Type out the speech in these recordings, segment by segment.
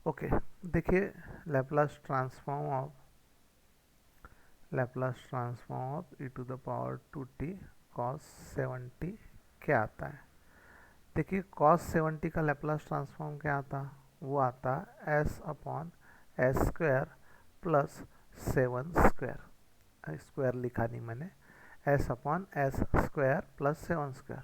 Okay, देखिए Laplace transform of e to the power 2t cos 70 क्या आता है। देखिए cos 70 का लैप्लास ट्रांसफॉर्म क्या आता, वो आता s upon s square plus 7 square, square लिखा नहीं मैंने, s upon s square plus 7 square.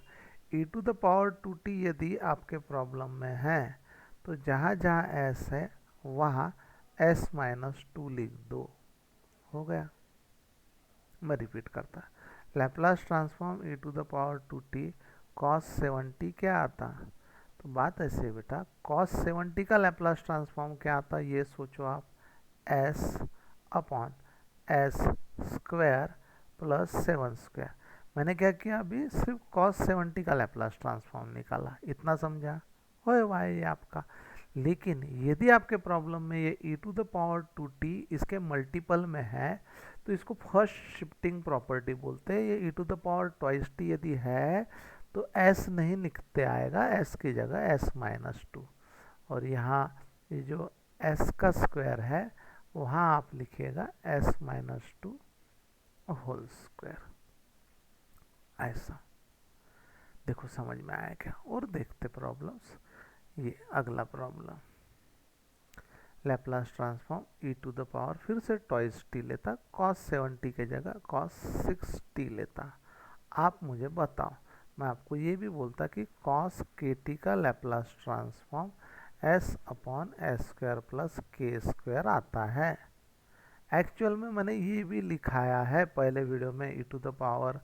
E to the power 2t यदि आपके प्रॉब्लम में है तो जहाँ जहाँ s है वहाँ s माइनस 2 लिख दो, हो गया। मैं रिपीट करता, Laplace transform e to the power 2t cos 70 क्या आता। तो बात ऐसे है बेटा, cos 70 का लैप्लास ट्रांसफॉर्म क्या आता, ये सोचो आप, s upon s square plus 7 square. मैंने क्या किया, अभी सिर्फ cos 70 का लैप्लास ट्रांसफॉर्म निकाला, इतना समझा, होए भाई ये आपका। लेकिन यदि आपके प्रॉब्लम में ये e to the power 2t इसके मल्टीपल में है तो इसको फर्स्ट शिफ्टिंग प्रॉपर्टी बोलते हैं। ये e to the power twice t यदि है तो s नहीं लिखते आएगा, s की जगह s माइनस 2, और यहाँ ये जो s का स्क्वायर है वहाँ आप लिखिएगा s माइनस 2 होल स्क्वायर। ऐसा देखो समझ में आया क्या। और देखते प्रॉब्लम्स, ये अगला problem, Laplace transform e to the power फिर से ट्वाइस t लेता, cos 70 की जगह cos 6t लेता। आप मुझे बताओ, मैं आपको ये भी बोलता कि cos kt का Laplace transform s upon s square plus k square आता है। एक्चुअल में मैंने ये भी लिखाया है पहले वीडियो में, e to the power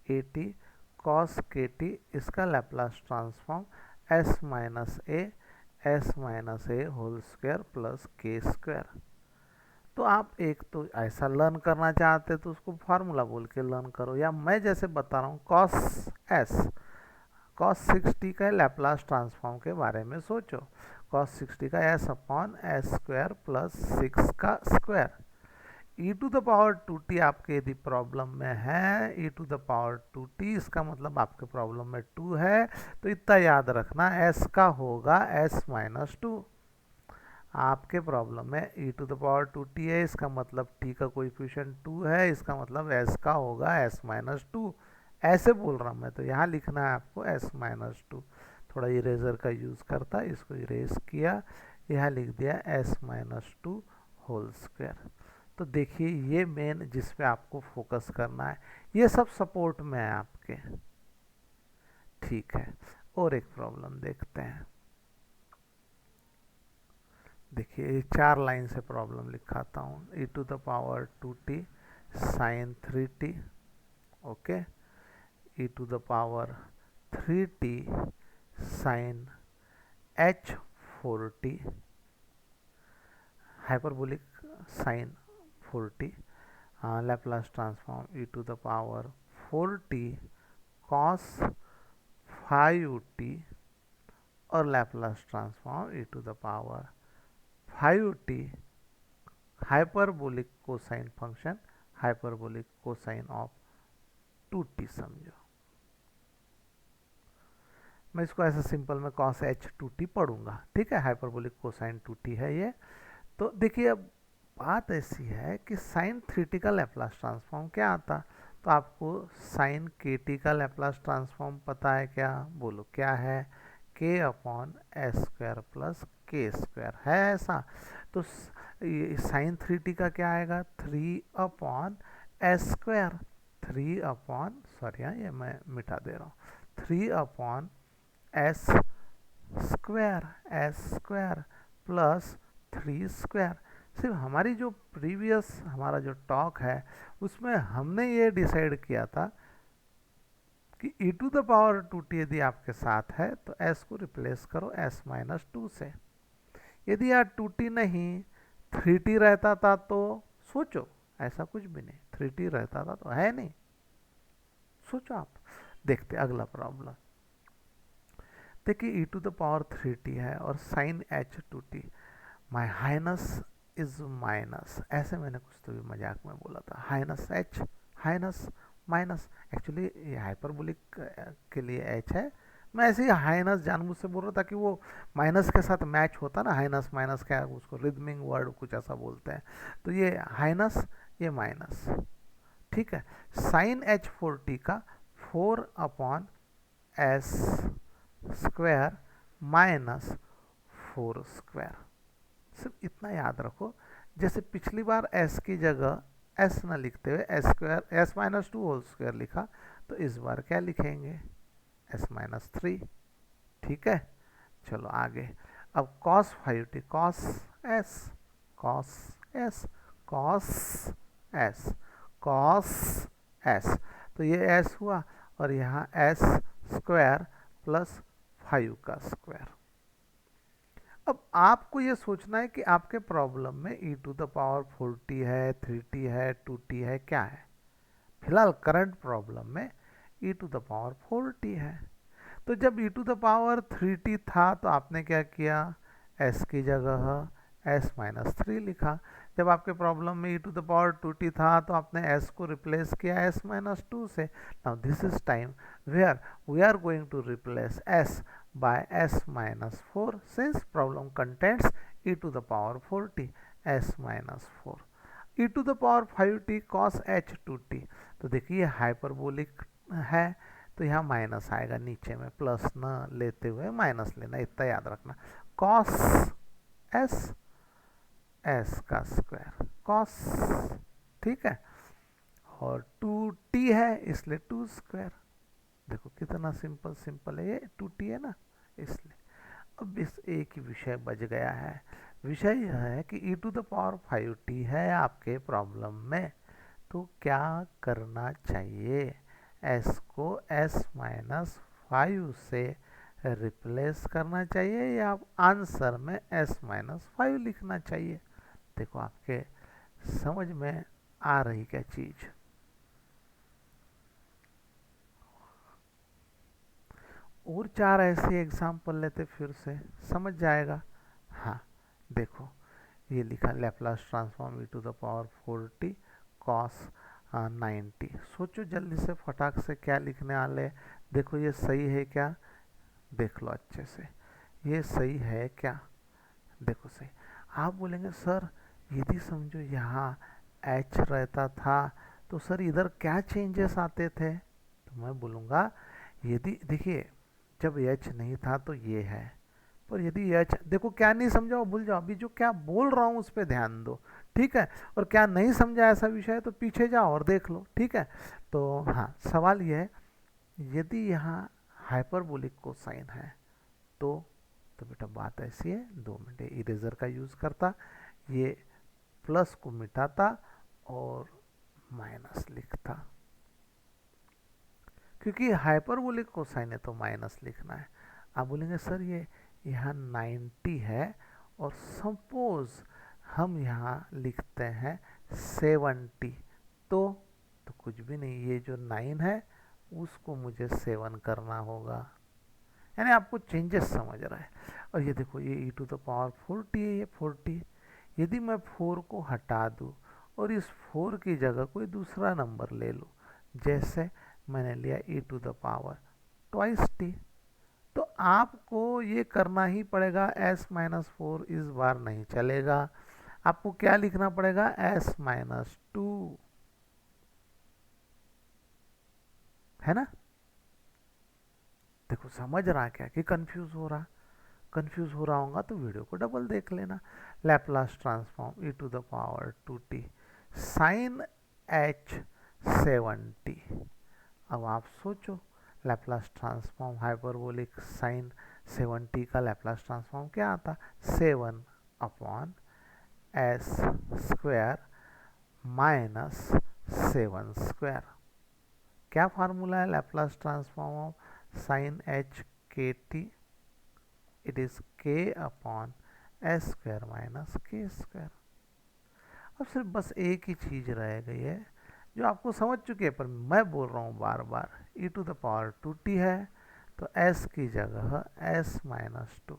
80 cos kt इसका Laplace transform s minus a whole square plus k square. तो आप एक तो ऐसा लर्न करना चाहते तो उसको फार्मूला बोल के लर्न करो, या मैं जैसे बता रहा हूँ cos 60 का लैप्लास ट्रांसफॉर्म के बारे में सोचो। cos 60 का s upon s square plus 6 का square. e to the power 2t आपके यदि प्रॉब्लम में है, e to the power 2t इसका मतलब आपके प्रॉब्लम में 2 है, तो इतना याद रखना s का होगा s माइनस 2। आपके प्रॉब्लम में e to the power 2t है, इसका मतलब t का कोएफिशिएंट 2 है, इसका मतलब s का होगा s माइनस 2। ऐसे बोल रहा हूँ मैं, तो यहाँ लिखना है आपको s माइनस 2। थोड़ा इरेजर का यूज़ करता है, इसको इरेज किया, यहाँ लिख दिया s माइनस 2 होल स्क्वायर। तो देखिए ये मेन जिस पे आपको फोकस करना है, ये सब सपोर्ट में है आपके, ठीक है। और एक प्रॉब्लम देखते हैं। देखिए ये 4 लाइन से प्रॉब्लम लिखाता हूँ, e to the power 2t sine 3t, okay, e to the power 3t sine h 4t, hyperbolic sine 4t, Laplace transform e to the power 4t cos 5t, और Laplace transform e to the power 5t hyperbolic cosine function, hyperbolic cosine of 2t समझो। मैं इसको ऐसा simple में cos h 2t पढ़ूंगा, ठीक है, hyperbolic cosine 2t है ये। तो देखिए अब बात ऐसी है कि साइन 3t का लैप्लास ट्रांसफॉर्म क्या आता। तो आपको साइन kt का लैप्लास ट्रांसफॉर्म पता है क्या, बोलो क्या है, k upon s square plus k square है ऐसा। तो साइन 3t का क्या आएगा, 3 upon s square, 3 upon sorry हाँ ये मैं मिटा दे रहा हूँ, 3 upon s square plus 3 square. सिर्फ हमारी जो प्रीवियस हमारा जो टॉक है उसमें हमने ये डिसाइड किया था कि e to the power 2t यदि आपके साथ है तो s को रिप्लेस करो s माइनस 2 से। यदि यार 2t नहीं 3t रहता था तो सोचो, ऐसा कुछ भी नहीं, 3t रहता था तो है नहीं, सोचो आप। देखते अगला प्रॉब्लम, देखिए e to the power 3t है और sine h 2t, my highness is minus, ऐसे मैंने कुछ तो भी मजाक में बोला था, highness h, highness minus, actually ये हाइपरबोलिक के लिए h है, मैं ऐसे ही हाइनस जानबूझ से बोल रहा था कि वो माइनस के साथ मैच होता ना, हाइनस माइनस क्या है उसको रिदमिंग वर्ड कुछ ऐसा बोलते हैं, तो ये हाइनस ये माइनस, ठीक है। साइन एच 4t का 4/s स्क्वायर माइनस 4 स्क्वायर। सिर्फ इतना याद रखो, जैसे पिछली बार s की जगह s ना लिखते हुए s square s-2 whole square लिखा, तो इस बार क्या लिखेंगे s-3, ठीक है। चलो आगे, अब cos 5t cos s cos s cos s cos s, तो ये s हुआ और यहाँ s स्क्वायर प्लस 5 का स्क्वायर। अब आपको ये सोचना है कि आपके प्रॉब्लम में e⁴t है, 3t है, 2t है, क्या है। फिलहाल करंट प्रॉब्लम में e⁴t है। तो जब e⁻3t था तो आपने क्या किया, s की जगह s-3 लिखा। जब आपके प्रॉब्लम में e⁻2t था तो आपने s को रिप्लेस किया s-2 से। Now this is time where we are going to replace s by s-4 since problem contains e⁴t s-4 e⁵t cos h2t। तो देखिए हाइपरबोलिक है तो यहाँ माइनस आएगा, नीचे में प्लस न लेते हुए माइनस लेना, इतना याद रखना। कॉस एस एस का स्क्वायर कॉस, ठीक है, और 2t है इसलिए 2 स्क्वायर। देखो कितना सिंपल सिंपल है, ये 2t है ना इसलिए। अब इस एक ही विषय बच गया है, विषय यह है कि e⁵t है आपके प्रॉब्लम में, तो क्या करना चाहिए, s को s-5 से रिप्लेस करना चाहिए या आंसर में s-5 लिखना चाहिए। देखो आपके समझ में आ रही क्या चीज। और 4 ऐसे एग्जाम्पल लेते फिर से समझ जाएगा। हाँ देखो, ये लिखा लैपलास ट्रांसफॉर्म e⁴t cos 90। सोचो जल्दी से फटाक से क्या लिखने वाले। देखो ये सही है क्या, देख लो अच्छे से, ये सही है क्या, देखो सही। आप बोलेंगे सर यदि समझो यहाँ h रहता था तो सर इधर क्या चेंजेस आते थे, तो मैं बोलूँगा यदि देखिए जब h नहीं था तो ये है, पर यदि h देखो क्या नहीं समझा वो भूल जाओ, अभी जो क्या बोल रहा हूँ उस पर ध्यान दो, ठीक है। और क्या नहीं समझा ऐसा विषय तो पीछे जाओ और देख लो, ठीक है। तो हाँ सवाल यह है, यदि यहाँ हाइपरबोलिक कोसाइन है तो बेटा बात ऐसी है, 2 मिनट इरेजर का यूज करता, ये प्लस को मिटाता और माइनस लिखता, क्योंकि हाइपरबोलिक कोसाइन है तो माइनस लिखना है। आप बोलेंगे सर ये यहाँ 90 है और सपोज हम यहाँ लिखते हैं 70, तो कुछ भी नहीं, ये जो 9 है उसको मुझे 7 करना होगा, यानी आपको चेंजेस समझ रहा है। और ये देखो ये e⁴t है, ये 40, यदि मैं 4 को हटा दूँ और इस 4 की जगह कोई दूसरा नंबर ले लूँ, जैसे मैंने लिया e⁻t, तो आपको ये करना ही पड़ेगा, s-4 इस बार नहीं चलेगा, आपको क्या लिखना पड़ेगा s-2, है ना। देखो समझ रहा क्या कि कंफ्यूज हो रहा, कंफ्यूज हो रहा होगा तो वीडियो को डबल देख लेना। Laplace transform e⁻2t sine h 70। अब आप सोचो लैपलास ट्रांसफॉर्म हाइपरबोलिक साइन 70 का लैपलास ट्रांसफॉर्म क्या आता, 7/s स्क्वायर माइनस 7 स्क्वायर। क्या फार्मूला है Laplace transform of sine h के t, it is k/s square minus k square. अब सिर्फ बस एक ही चीज रह गई है जो आपको समझ चुके हैं, पर मैं बोल रहा हूँ बार बार, e⁻2t है तो s की जगह s-2।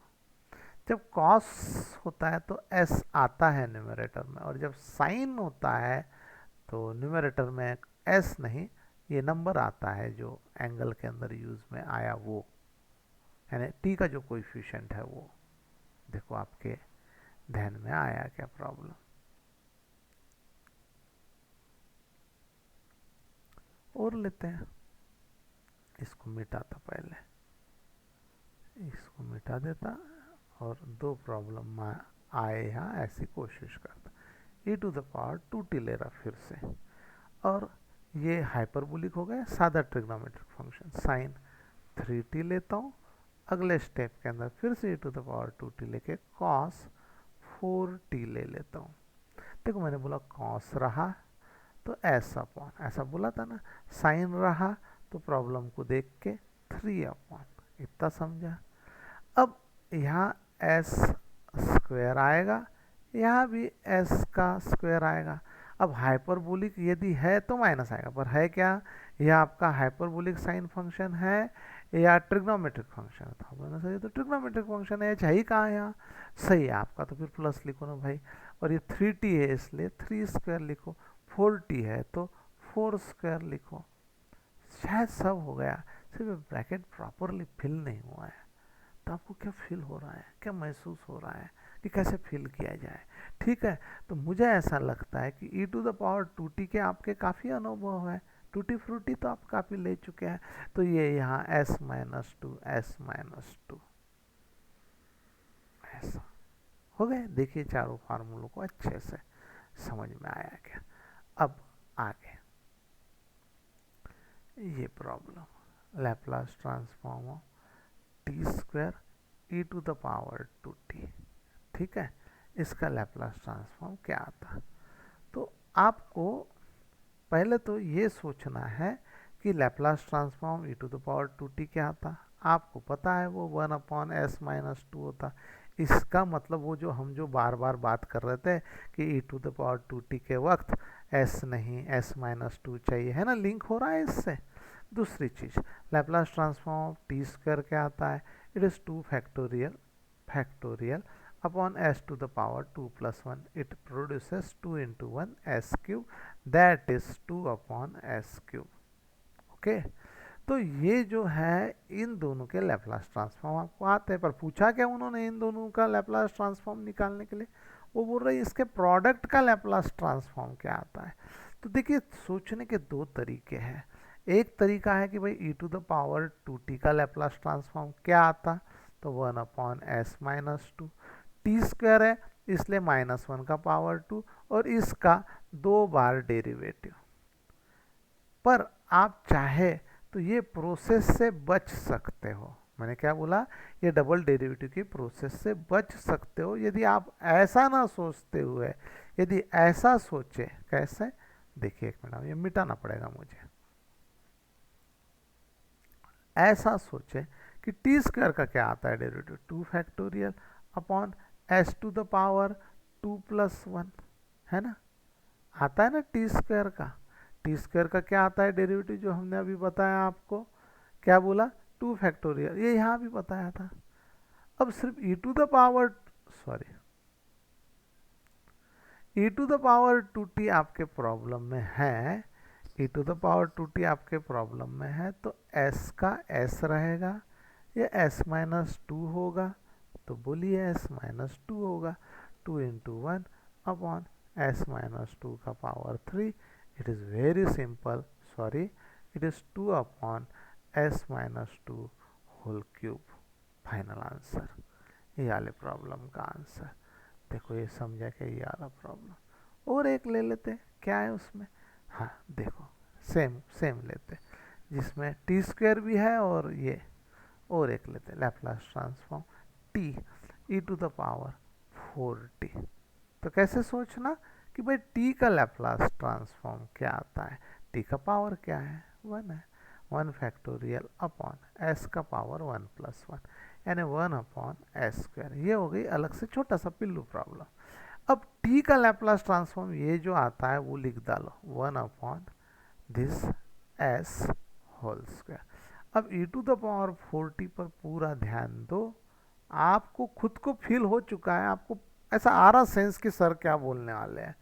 जब cos होता है तो s आता है न्यूमरेटर में, और जब साइन होता है तो न्यूमरेटर में s नहीं, ये नंबर आता है जो एंगल के अंदर यूज में आया वो। यानी टी का जो कोएफिशिएंट है वो। देखो आपके ध्यान में आया क्या प्रॉब्लम? और लेते हैं, इसको मिटाता पहले, इसको मिटा देता और दो प्रॉब्लम आए यहाँ ऐसी कोशिश करता। e to the power 2t ले रहा फिर से, और ये हाइपरबोलिक हो गया सादा ट्रिग्नोमेट्रिक फंक्शन साइन 3t लेता हूँ। अगले स्टेप के अंदर फिर से e to the power 2t लेके cos 4t ले लेता हूँ। देखो मैंने बोला cos रहा तो s अपॉन, ऐसा बोला था ना, साइन रहा तो प्रॉब्लम को देख के 3 अपॉन, इतना समझा। अब यहाँ s स्क्वायर आएगा, यहाँ भी s का स्क्वायर आएगा। अब हाइपरबोलिक यदि है तो माइनस आएगा, पर है क्या, यह आपका हाइपरबोलिक साइन फंक्शन है या ट्रिग्नोमेट्रिक फंक्शन है? तो बोलना सही, तो ट्रिग्नोमेट्रिक फंक्शन है, है ही कहाँ यहाँ, सही है आपका, तो फिर प्लस लिखो ना भाई। और ये 3t है इसलिए 3 स्क्वायर लिखो, 4t है तो 4 स्क्वायर लिखो। शायद सब हो गया, सिर्फ ब्रैकेट प्रॉपरली फिल नहीं हुआ है। तो आपको क्या फील हो रहा है, क्या महसूस हो रहा है कि कैसे फील किया जाए? ठीक है, तो मुझे ऐसा लगता है कि e to the power 2t के आपके काफ़ी अनुभव है, टूटी फ्रूटी तो आप काफ़ी ले चुके हैं। तो ये यहाँ s माइनस टू ऐसा हो गए। देखिए चारों फार्मूलों को अच्छे से समझ में आया क्या? अब आगे ये problem, Laplace transform of t square e to the power 2t, ठीक है, इसका लैप्लास ट्रांसफॉर्म क्या आता? तो आपको पहले तो ये सोचना है कि Laplace transform e to the power 2t क्या आता। आपको पता है वो 1 अपॉन एस माइनस टू होता। इसका मतलब वो जो हम जो बार बार बात कर रहे थे कि ई टू द पावर 2t के वक्त s नहीं s माइनस टू चाहिए, है ना, लिंक हो रहा है इससे। दूसरी चीज़, लैप्लास ट्रांसफॉर्म टी स्क्वायर क्या आता है? It is 2 factorial upon s to the power 2 plus 1, it produces 2 into 1 s cube, that is 2 upon s cube। Okay, तो ये जो है इन दोनों के लैप्लास ट्रांसफॉर्म आपको आते हैं, पर पूछा क्या उन्होंने इन दोनों का लैप्लास ट्रांसफॉर्म निकालने के लिए? वो बोल रहे हैं इसके प्रोडक्ट का लैप्लास ट्रांसफॉर्म क्या आता है। तो देखिए सोचने के दो तरीके हैं। एक तरीका है कि भाई e to the power 2t का लैप्लास ट्रांसफॉर्म क्या आता, तो 1 upon S minus two, T square है इसलिए -1 का पावर 2 और इसका 2 बार डेरिवेटिव। पर आप चाहे तो ये प्रोसेस से बच सकते हो। मैंने क्या बोला, ये डबल डेरिवेटिव की प्रोसेस से बच सकते हो यदि आप ऐसा ना सोचते हुए, यदि ऐसा सोचे। कैसे? देखिए एक मिनट, ये मिटाना पड़ेगा मुझे। ऐसा सोचे कि टी स्क्वायर का क्या आता है derivative, 2 factorial upon s to the power 2 plus 1, है ना, आता है ना टी स्क्वायर का। टी स्क्वायर का क्या आता है डेरिवेटिव, जो हमने अभी बताया आपको, क्या बोला, 2 फैक्टोरियल, ये यहाँ भी बताया था। अब सिर्फ e to the power, sorry, e to the power 2t आपके प्रॉब्लम में है, e to the power 2t आपके प्रॉब्लम में है, तो s का s रहेगा, ये s माइनस टू होगा, तो बोलिए s माइनस टू होगा, 2 into 1 upon s minus two का power 3। It is very simple, sorry, it is 2 upon s minus two whole cube. Final answer, ये वाले प्रॉब्लम का आंसर। देखो ये समझा क्या, ये वाला प्रॉब्लम। और एक ले लेते, क्या है उसमें, हाँ देखो सेम सेम लेते, जिसमें टी स्क्वायर भी है और ये, और एक लेते Laplace transform t e to the power 4t। तो कैसे सोचना कि भाई टी का लैप्लास ट्रांसफॉर्म क्या आता है, टी का पावर क्या है, 1 है, 1 फैक्टोरियल अपॉन एस का पावर 1 प्लस 1, यानी 1 अपॉन एस स्क्वायर। ये हो गई अलग से छोटा सा पिल्लू प्रॉब्लम। अब टी का लैप्लास ट्रांसफॉर्म ये जो आता है वो लिख डालो, 1 upon this s whole square. अब e to the power 4t पर पूरा ध्यान दो, आपको खुद को फील हो चुका है, आपको ऐसा आ रहा सेंस कि सर क्या बोलने वाले हैं,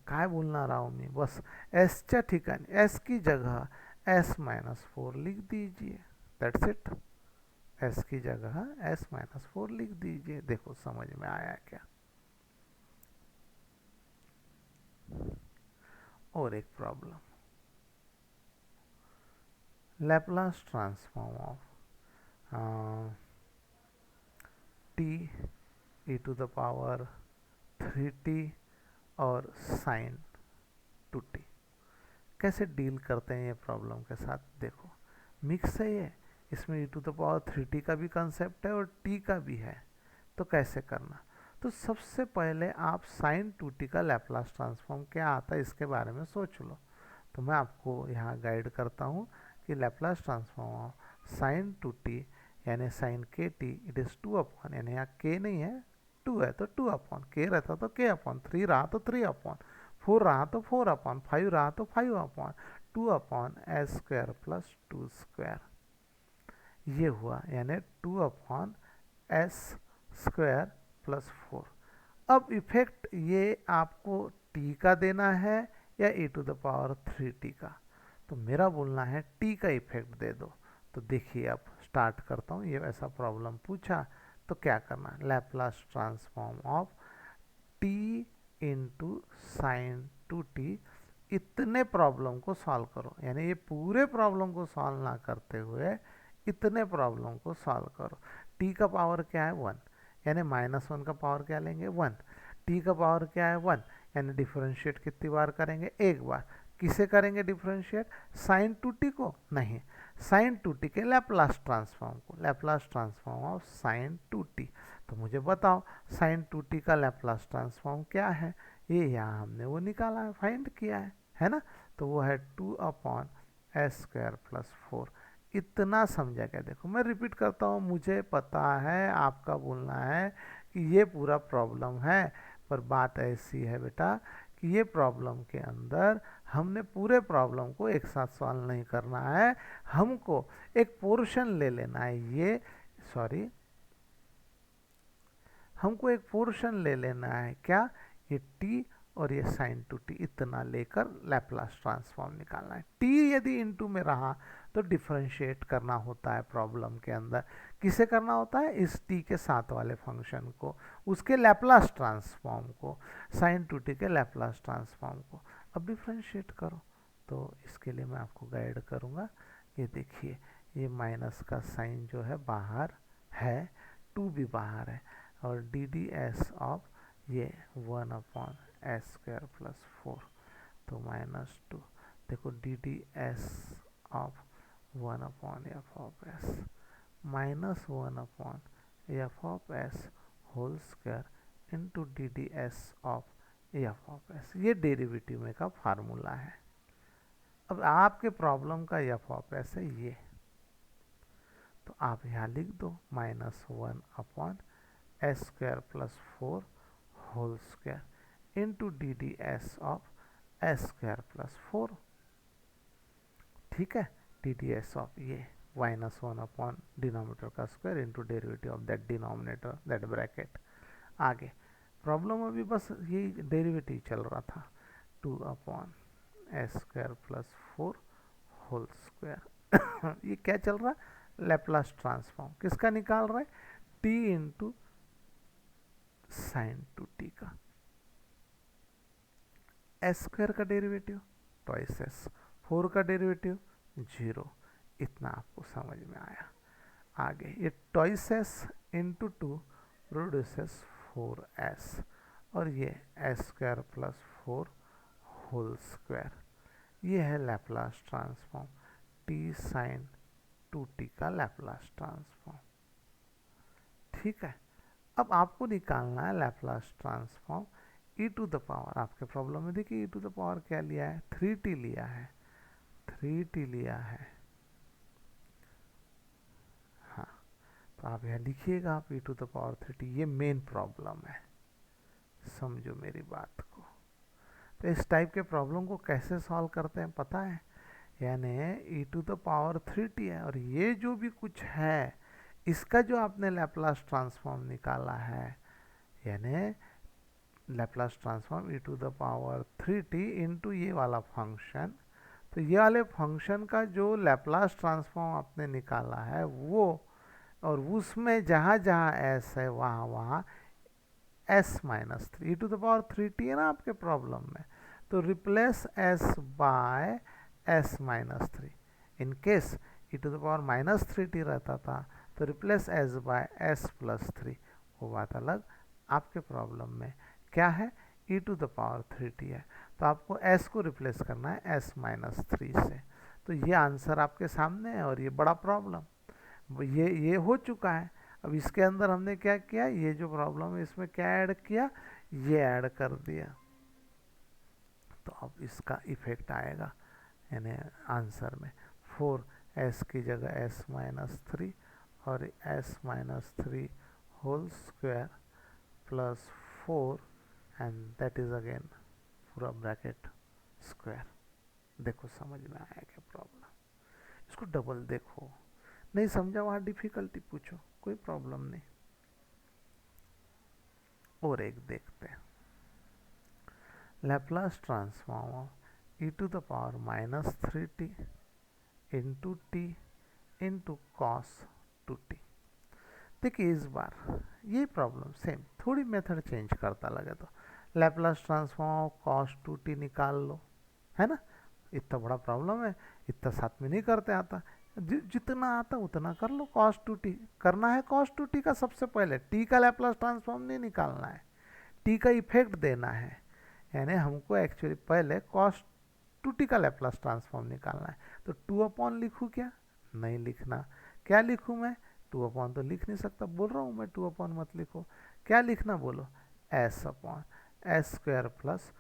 काय बोलना रहा हूँ मैं, बस एसच्या ठिकाणी एस की जगह s माइनस 4 लिख दीजिए, दैट्स इट। एस की जगह s-4 लिख दीजिए। देखो समझ में आया क्या। और एक problem, Laplace transform of t e to the power 3t और sin 2t। कैसे डील करते हैं ये प्रॉब्लम के साथ, देखो मिक्स है ये, इसमें e to the power 3t का भी कंसेप्ट है और t का भी है। तो कैसे करना, तो सबसे पहले आप sin 2t का लैपलास ट्रांसफॉर्म क्या आता है इसके बारे में सोच लो। तो मैं आपको यहाँ गाइड करता हूँ कि Laplace transform of sin 2t यानी sin kt it is 2 upon, यानी यहाँ k नहीं है 2 है तो 2 अपॉन, k रहता तो k अपॉन, 3 रहा तो 3 अपॉन, 4 रहा तो 4 अपॉन, 5 रहा तो 5 upon 2 upon s square plus 2 square. ये हुआ यानी 2 अपॉन एस स्क्वायर प्लस 4। अब इफेक्ट ये आपको t का देना है या e to the power 3t का, तो मेरा बोलना है t का इफेक्ट दे दो। तो देखिए अब स्टार्ट करता हूँ, ये ऐसा प्रॉब्लम पूछा तो क्या करना, Laplace transform of t into sine 2t। इतने प्रॉब्लम को सॉल्व करो, यानी ये पूरे प्रॉब्लम को सॉल्व ना करते हुए इतने प्रॉब्लम को सॉल्व करो। t का पावर क्या है 1, यानी -1 का पावर क्या लेंगे 1। t का पावर क्या है 1, यानी डिफरेंशिएट कितनी बार करेंगे, एक बार। किसे करेंगे डिफरेंशिएट, साइन 2t को नहीं, साइन 2t के लैपलास ट्रांसफॉर्म को, Laplace transform of sign 2t। तो मुझे बताओ साइन 2t का लैपलास ट्रांसफॉर्म क्या है, ये यहाँ हमने वो निकाला है, फाइंड किया है ना। तो वो है 2 अपॉन एस स्क्वायर प्लस 4। इतना समझा क्या, देखो मैं रिपीट करता हूँ, मुझे पता है आपका बोलना है कि ये पूरा प्रॉब्लम है, पर बात ऐसी है बेटा कि ये प्रॉब्लम के अंदर हमने पूरे प्रॉब्लम को एक साथ सॉल्व नहीं करना है, हमको एक पोर्शन ले लेना है, ये सॉरी हमको एक पोर्शन ले लेना है, क्या, ये t और ये साइन 2t, इतना लेकर लैपलास ट्रांसफॉर्म निकालना है। t यदि इनटू में रहा तो डिफरेंशिएट करना होता है प्रॉब्लम के अंदर, किसे करना होता है, इस t के साथ वाले फंक्शन को, उसके लैपलास ट्रांसफॉर्म को, साइन 2t के लैपलास ट्रांसफॉर्म को। अब डिफरेंशिएट करो, तो इसके लिए मैं आपको गाइड करूँगा। ये देखिए ये माइनस का साइन जो है बाहर है, 2 भी बाहर है, और डी डी एस ऑफ ये 1 अपॉन एस स्क्वायर प्लस 4, तो -2। देखो d d s of 1 upon f of s -1 upon f of s whole square into d d s of f of s. ये डेरिवेटिव में का formula है। अब आपके problem का एफ ऑफ एस है ये, तो आप यहाँ लिख दो -1 upon s square plus 4 whole square into d d s of s square plus 4। ठीक है, डी डी एस ऑफ ये -1 अपॉन डिनोमिनेटर का square into derivative of that denominator that bracket. आगे प्रॉब्लम अभी बस यही डेरिवेटिव चल रहा था, 2 upon s square plus 4 whole square. ये क्या चल रहा है, लैपलास ट्रांसफॉर्म किसका निकाल रहा है, t इंटू साइन 2t का, एस स्क्वायर का डेरिवेटिव ट्वाइस एस, 4 का डेरिवेटिव 0। इतना आपको समझ में आया। आगे ये twice S into 2 produces 4s, और ये s square plus 4 whole square. ये है Laplace transform t sign 2t का लैपलास ट्रांसफॉर्म। ठीक है, अब आपको निकालना है Laplace transform e to the power, आपके प्रॉब्लम में देखिए e टू द पावर क्या लिया है, 3t लिया है, 3t लिया है। हाँ, तो आप यहाँ लिखिएगा आप e to the power 3t, ये मेन प्रॉब्लम है, समझो मेरी बात को। तो इस टाइप के प्रॉब्लम को कैसे सॉल्व करते हैं पता है, यानी e to the power 3t है, और ये जो भी कुछ है इसका जो आपने लैपलास ट्रांसफॉर्म निकाला है, यानी Laplace transform e to the power 3t into ये वाला फंक्शन, तो ये वाले फंक्शन का जो लैपलास ट्रांसफॉर्म आपने निकाला है वो और उसमें जहाँ जहाँ एस है वहाँ वहाँ s minus three, e to the power three t है ना आपके प्रॉब्लम में, तो replace s by s minus three. In case e to the power minus three t रहता था तो replace s by s plus three, वो बात अलग। आपके प्रॉब्लम में क्या है, e to the power three t है, तो आपको एस को रिप्लेस करना है एस माइनस थ्री से। तो ये आंसर आपके सामने है, और ये बड़ा प्रॉब्लम ये हो चुका है। अब इसके अंदर हमने क्या किया, ये जो प्रॉब्लम है इसमें क्या ऐड किया, ये ऐड कर दिया, तो अब इसका इफेक्ट आएगा यानी आंसर में। फोर एस की जगह एस माइनस थ्री और s minus three whole square plus four and that is again पूरा ब्रैकेट स्क्वायर। देखो समझ में आया क्या प्रॉब्लम, इसको डबल देखो, नहीं समझा वहाँ डिफिकल्टी पूछो, कोई प्रॉब्लम नहीं। और एक देखते हैं, Laplace transform of e to the power minus three t into t into cos two t. देखिए इस बार ये प्रॉब्लम सेम, थोड़ी मेथड चेंज करता लगे तो Laplace transform of cos two t निकाल लो, है ना। इतना बड़ा प्रॉब्लम है, इतना साथ में नहीं करते आता, जितना आता उतना कर लो। कॉस टू टी करना है, कॉस टू टी का सबसे पहले टी का लैपलास ट्रांसफॉर्म नहीं निकालना है, टी का इफेक्ट देना है, यानी हमको एक्चुअली पहले कॉस टू टी का लैपलास ट्रांसफॉर्म निकालना है। तो टू अपॉन लिखूँ क्या, नहीं लिखना। क्या लिखूँ मैं, टू अपॉन तो लिख नहीं सकता, बोल रहा हूँ मैं टू अपॉन मत लिखो। क्या लिखना बोलो, s upon s square plus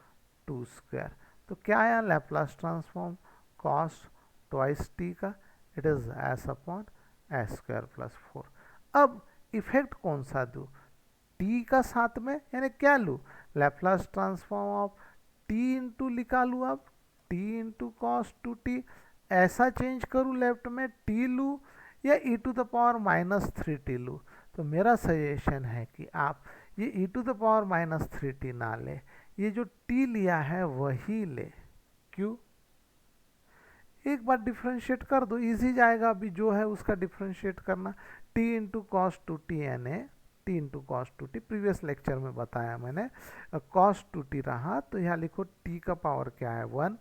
two square. तो क्या आया Laplace transform cos twice t का, it is s upon s square plus four. अब इफेक्ट कौन सा दूँ, टी का साथ में, यानी क्या लूँ, Laplace transform of t into लिखा लूँ, अब t into cos two t, ऐसा चेंज करूँ लेफ्ट में टी लूँ या e to the power minus three t लूँ। तो मेरा सजेशन है कि आप ये e to the power minus three t ना ले, ये जो टी लिया है वही ले। क्यों, एक बार डिफ्रेंशिएट कर दो, इजी जाएगा। अभी जो है उसका डिफ्रेंशिएट करना, t into cos two t यानी t into cos two t, previous lecture में बताया मैंने, कॉस टू टी रहा तो यहाँ लिखो टी का पावर क्या है वन,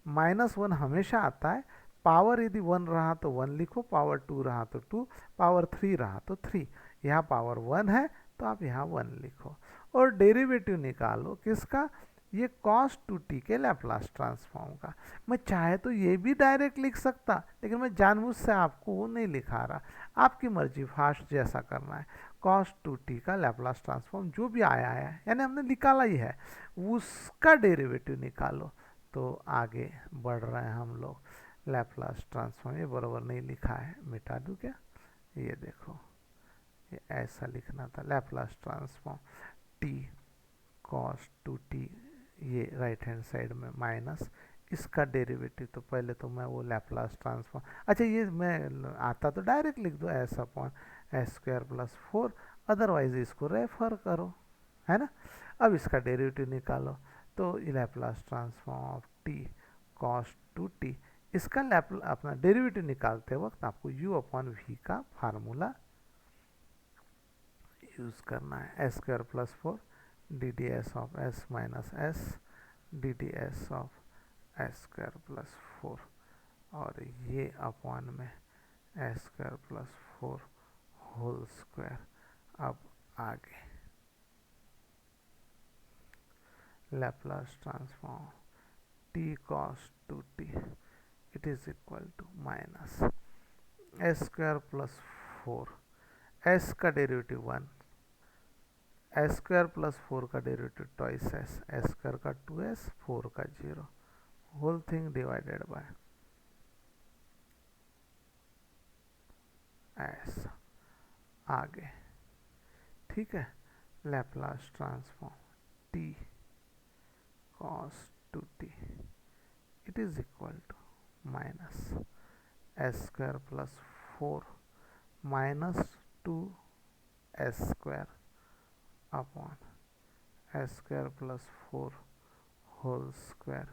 माइनस वन हमेशा आता है, पावर यदि वन रहा तो वन लिखो, पावर टू रहा तो टू, पावर थ्री रहा तो थ्री। यहाँ पावर वन है तो आप यहाँ वन लिखो, और डेरिवेटिव निकालो किसका, ये कॉस टू टी के लैपलास ट्रांसफॉर्म का। मैं चाहे तो ये भी डायरेक्ट लिख सकता, लेकिन मैं जानबूझ से आपको वो नहीं लिखा रहा, आपकी मर्जी, फास्ट जैसा करना है। कॉस टू टी का लैपलास ट्रांसफॉर्म जो भी आया है, यानी हमने निकाला ही है, उसका डेरिवेटिव निकालो। तो आगे बढ़ रहे हैं हम लोग। लैपलास ट्रांसफॉर्म, ये बराबर नहीं लिखा है, मिटा दूँ क्या, ये देखो, ये ऐसा लिखना था, Laplace transform t cos two T, ये राइट हैंड साइड में माइनस इसका डेरिवेटिव, तो पहले तो मैं वो लैपलास ट्रांसफॉर्म, अच्छा ये मैं आता तो डायरेक्ट लिख दो s upon s square plus four, otherwise इसको रेफर करो, है ना। अब इसका डेरिवेटिव निकालो, तो Laplace transform of t cos two t, इसका अपना डेरिवेटिव निकालते वक्त आपको u अपॉन वी का फार्मूला यूज़ करना है, s square plus four d d s of s minus s d d s of s square plus four, और ये अपॉन में s square plus four whole square. अब आगे Laplace transform t cos two t, it is equal to minus s square plus four, s का derivative one, s square plus four का derivative twice s, s square का two s, four का zero, whole thing divided by s. आगे ठीक है, Laplace transform t cos two t, it is equal to minus s square plus four minus two s square upon s square plus four whole square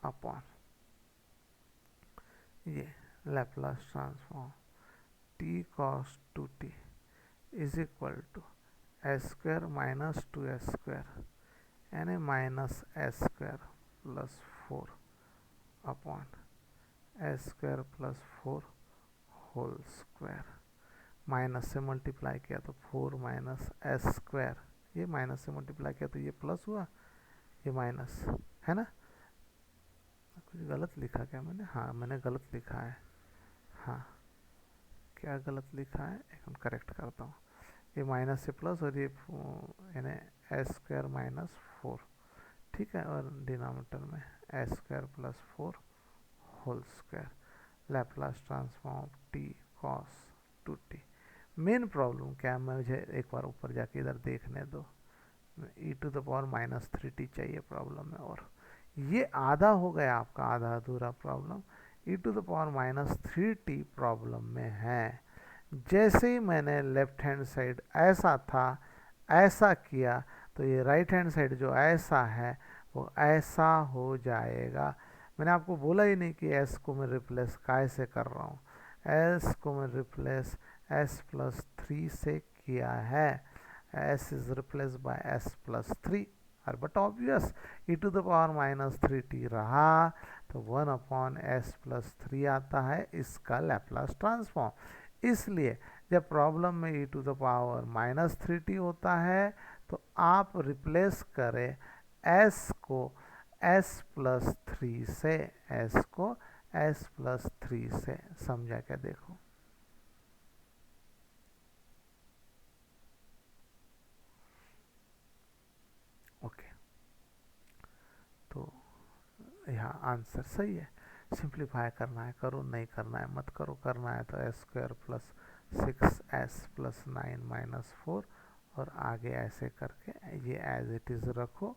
upon ये Laplace transform t cos 2t is equal to s square minus 2s square यानी minus s square plus 4 upon s square plus 4 whole square. Minus से multiply किया तो 4 minus s square, ये minus से multiply किया तो ये प्लस हुआ, ये माइनस है ना। कुछ गलत लिखा क्या मैंने? हाँ मैंने गलत लिखा है। हाँ क्या गलत लिखा है, एक मिनट करेक्ट करता हूँ। ये माइनस से प्लस और ये यानी एस स्क्वायर माइनस 4, ठीक है, और डिनोमिनेटर में s square plus 4 whole square. Laplace transform of t cos 2t। Main problem क्या है, मुझे एक बार ऊपर जाके इधर देखने दो। E to the power minus 3t चाहिए प्रॉब्लम में, और ये आधा हो गया आपका, आधा अधूरा प्रॉब्लम। ई to the power minus 3t problem में है। जैसे ही मैंने लेफ्ट हैंड साइड ऐसा था ऐसा किया तो ये राइट हैंड साइड जो ऐसा है वो ऐसा हो जाएगा। मैंने आपको बोला ही नहीं कि एस को मैं रिप्लेस कैसे कर रहा हूँ। एस को मैं रिप्लेस एस प्लस 3 से किया है। S is replace by s plus 3, और but obvious e to the power minus 3t रहा तो 1 अपॉन एस प्लस 3 आता है इसका लैप्लास ट्रांसफॉर्म। इसलिए जब प्रॉब्लम में e to the power minus 3t होता है तो आप रिप्लेस करें s को s प्लस 3 से, s को s प्लस 3 से। समझा क्या? देखो ओके, तो यहाँ आंसर सही है। सिंप्लीफाई करना है करो, नहीं करना है मत करो, करना है तो एस स्क्वायर प्लस 6s प्लस 9 माइनस 4 और आगे ऐसे करके ये एज इट इज़ रखो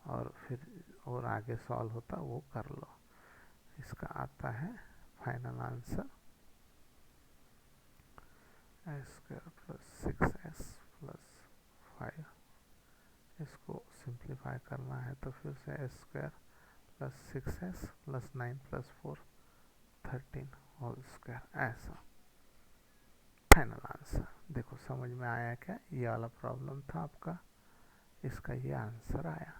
और फिर और आगे सॉल्व होता वो कर लो। इसका आता है final answer s square plus 6s plus 5। इसको सिंप्लीफाई करना है तो फिर से एस स्क्वायर प्लस 6s प्लस 9 प्लस 4 13 होल स्क्वायर, ऐसा फाइनल आंसर। देखो समझ में आया क्या? ये वाला प्रॉब्लम था आपका, इसका ये आंसर आया।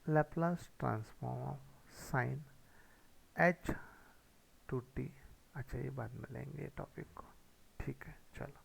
Laplace transform of sine h two t। अच्छा ये बाद में लेंगे टॉपिक को, ठीक है चलो।